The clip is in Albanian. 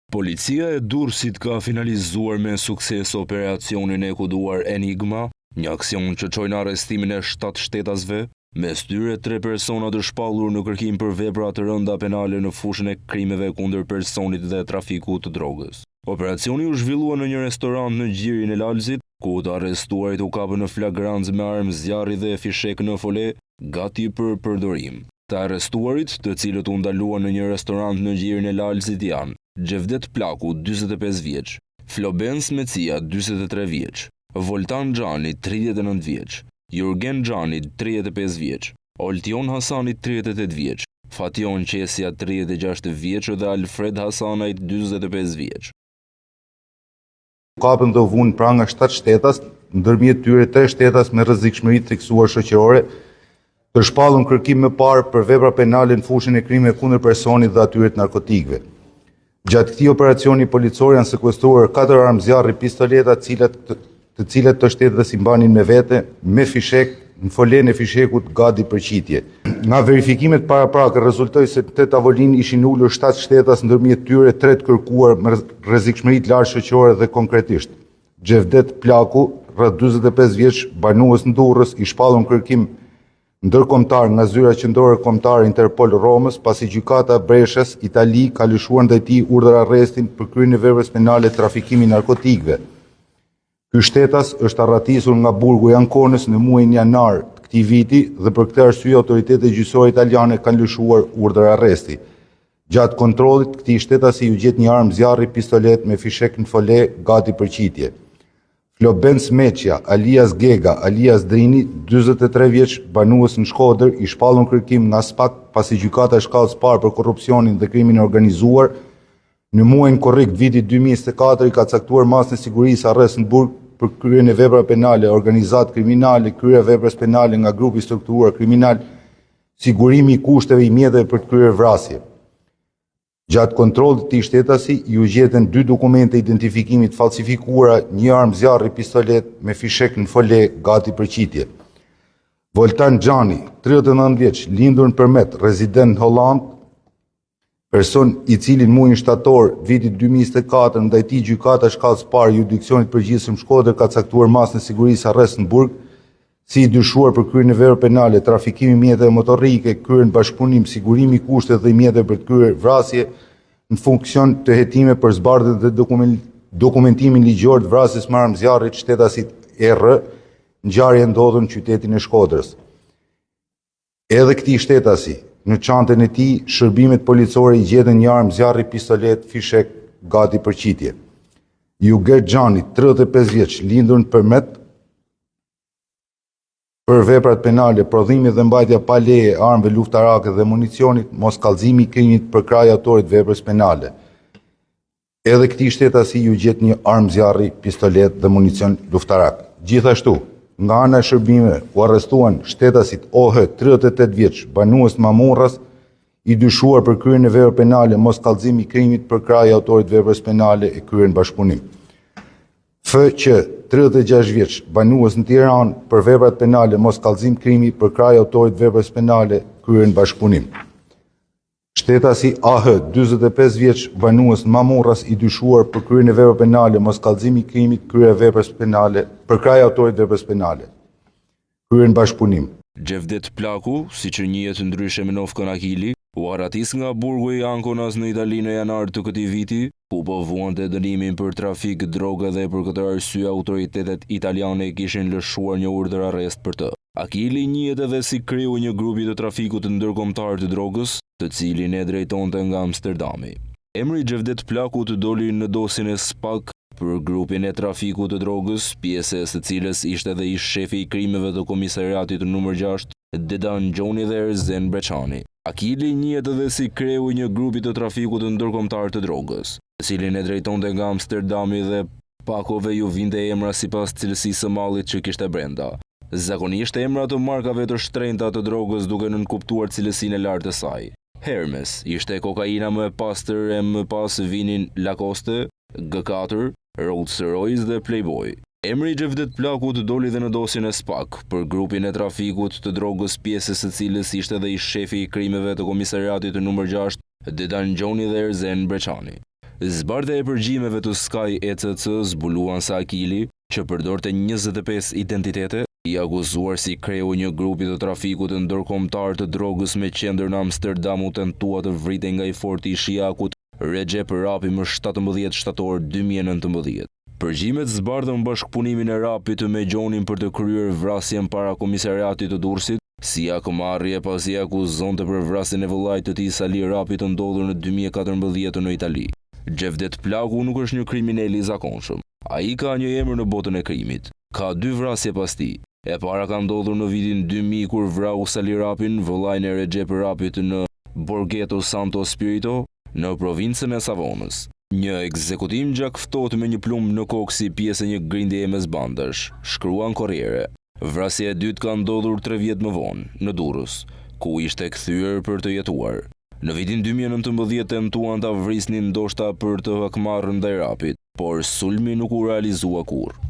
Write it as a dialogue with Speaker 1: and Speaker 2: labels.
Speaker 1: Policia e Durrësit ka finalizuar me sukses operacionin e koduar Enigma, një aksion që çoi në arrestimin e 7 shtetasve, mes tyre 3 persona të shpallur në kërkim për vepra të rënda penale në fushën e krimeve kundër personit dhe trafikut të drogës. Operacioni u zhvillua në një restorant në Gjirin e Lalzit, ku të arrestuarit u kapën në flagrancë me armë zjarri dhe fishek në fole, gati për përdorim. Të arrestuarit, të cilët u ndaluan në një restorant në Gjirin e Lalzit janë Gjevdet Plaku, 45 vjeç, Flobens Mecia, 43 vjeç, Voltan Xhani, 39 vjeç, Jurgen Xhani, 35 vjeç, Oltion Hasani, 38 vjeç, Fation Qesja, 36 vjeç dhe Alfred Hasanaj, 45 vjeç.
Speaker 2: Kapën dhe u vunë pra nga 7 shtetas, ndërmjet tyre 3 shtetas me rrezikshmëri të theksuar shoqërore, të shpallur kërkim më parë për vepra penale në fushën e krimeve kundër personit dhe atyre të narkotikëve. Gjatë këtij operacioni policor janë sekuestruar 4 armë zjarri pistoleta, të cilat të shtetet i mbanin me vete, me fishek, në folen e fishekut gati për qitje. Nga verifikimet paraprakë rezultoi se te tavolinë ishin ulur 7 shtetas, ndërmjet tyre 3 të kërkuar me rrezikshmëri të lartë shoqërore dhe konkretisht. Gjevdet Plaku, rreth 45 vjeç, banues në Durrës, i shpallur në kërkim ndërkombëtar nga zyra qendrore kombëtare Interpol Romës, pasi gjykata Breshës, Itali, ka lëshuar ndaj tij urdhër arrestin për kryen e veprës penale trafikimi narkotikëve. Ky shtetas është arratisur nga burgu i Ankonës në muajin janar të këtij viti dhe për këtë arsye autoritetet gjyqësore italiane kanë lëshuar urdhër arresti. Gjatë kontrollit, këtij shtetasi u gjet një armë zjarri pistolet me fishek në fole gati për qitje. Flobens Mecia, alias Gega, alias Drini, 43 vjeç, banues në Shkodër, i shpallur në kërkim nga SPAK pasi gjykata e shkallës parë për korrupsionin dhe krimin e organizuar, në muajin korrik vitit 2024 i ka caktuar masën e sigurisë arrest në burg për kryen e vepra penale, organizat kriminale, kryer veprës penale nga grupi strukturuar kriminal, sigurimi i kushteve i mjeteve për të kryer vrasje. Gjatë kontrollit të shtetasi, ju gjetën 2 dokumente identifikimit falsifikuara, një armë zjarri pistolet me fishek në fole gati për qitje. Voltan Xhani, 39 vjeç, lindur në Përmet, rezident në Holland, person i cili në muajin shtator vitit 2024 ndaj tij gjykata shkallës parë jurisdiksionit përgjithshëm Shkodër ka caktuar masën e sigurisë arrest në burg, si i dyshuar për kryen e veprave penale, trafikimi mjeteve motorike, kryen bashkëpunim, sigurimi i kushteve dhe mjeteve për të kryer vrasje në funksion të hetime për zbardhjen dhe dokumentimin ligjor të vrasjes me armë zjarri të shtetasit ER, ngjarje ndodhur në qytetin e Shkodrës. Edhe këtij shtetasi, në çantën e tij, shërbimet policore i gjetën një armë zjarri pistolet fishek gati për qitje. Jurgen Xhani, 35 vjeç, lindur në Përmet, për veprat penale, prodhimi dhe mbajtja pa leje e armëve luftarake dhe municionit, mos kallëzimi i krimit për kraj autorit veprës penale. Edhe këtij shtetasi ju gjet një armë zjarri, pistolet dhe municion luftarak. Gjithashtu, nga ana e shërbimeve u arrestuan shtetasit OH, 38 vjeç, banues të Mamurras, i dyshuar për kryen e veprave penale, mos kallëzimi i krimit për kraj autorit veprës penale e kryer në bashkëpunim. FQ, 36 vjeç, banues në Tiranë për veprat penale, mos kallëzim krimi për kraj autorit veprës penale, kryer në bashkëpunim. Shtetasi AH, 45 vjeç, banues në Mamurras, i dyshuar për kryen e veprave penale, mos kallëzim i krimit, kryer veprës penale për kraj autorit veprës penale, kryer në bashkëpunim.
Speaker 1: Gjevdet Plaku, siç njihet ndryshe me Nofkën Akili, u arratis nga burgu i Ankonas në Itali në janar të këtij viti, ku po vuante dënimin për trafik droge dhe për këtë arsye autoritetet italiane kishin lëshuar një urdhër arrest për të. Akili njihet edhe si kreu një grupi të trafikut ndërkombëtar të drogës, të cilin e drejtonte nga Amsterdami. Emri Gjevdet Plakut doli në dosjen e SPAK për grupin e trafikut të drogës, pjesë së cilës ishte edhe ish shefi i krimeve të komisariatit numër 6, Dedan Gjoni dhe Erzen Breçani. Akili njihet edhe si kreu një grupi të trafikut ndërkombëtar të drogës, të cilin e drejtonte nga Amsterdami dhe pakove ju vinte emra sipas cilësisë së mallit që kishte brenda. Zakonisht emra të markave të shtrenjta të drogës duke nënkuptuar cilësinë e lartë të saj. Hermes ishte kokaina më e pastër e më pas vinin Lacoste, G4, Rolls Royce dhe Playboy. Emri i Gjevdet Plakut doli dhe në dosjen e SPAK për grupin e trafikut të drogës, pjesës së cilës ishte edhe i shefi i krimeve të komisariatit numër 6, Dedan Gjoni dhe Erzen Breçani. Zbardhja e përgjimeve të Sky ECC zbuluan se Akili, që përdorte 25 identitete, i akuzuar si kreu një grupi të trafikut të ndërkombëtar të drogës me qendër në Amsterdam u tentua të vritej nga i forti i Shiakut Recep Rapi më 17 shtator 2019. Përgjimet zbardhën bashkëpunimin e Rapit me Gjonin për të kryer vrasjen para komisariatit të Durrësit, si akmarrje pasi akuzonte për vrasjen e vëllait të tij Sali Rapi të ndodhur në 2014 në Itali. Xhevdet Plaku nuk është një kriminal i zakonshëm. Ai ka një emër në botën e krimit. Ka 2 vrasje pas tij. E para ka ndodhur në vitin 2000 kur vrau Sali Rapin, vëllain e Recep Rapit në Borghetto Santo Spirito, në provincën e Savonës. Një ekzekutim gjak ftohtë me një plumb në kokë si pjesë e një grindjeje mes bandash, shkruan Corriere. Vrasja e dytë ka ndodhur 3 vjet më vonë, në Durrës, ku ishte kthyer për të jetuar. Në vitin 2019 tentuan ta vrisnin ndoshta për të hakmarrë ndaj Rapit, por sulmi nuk u realizua kurrë.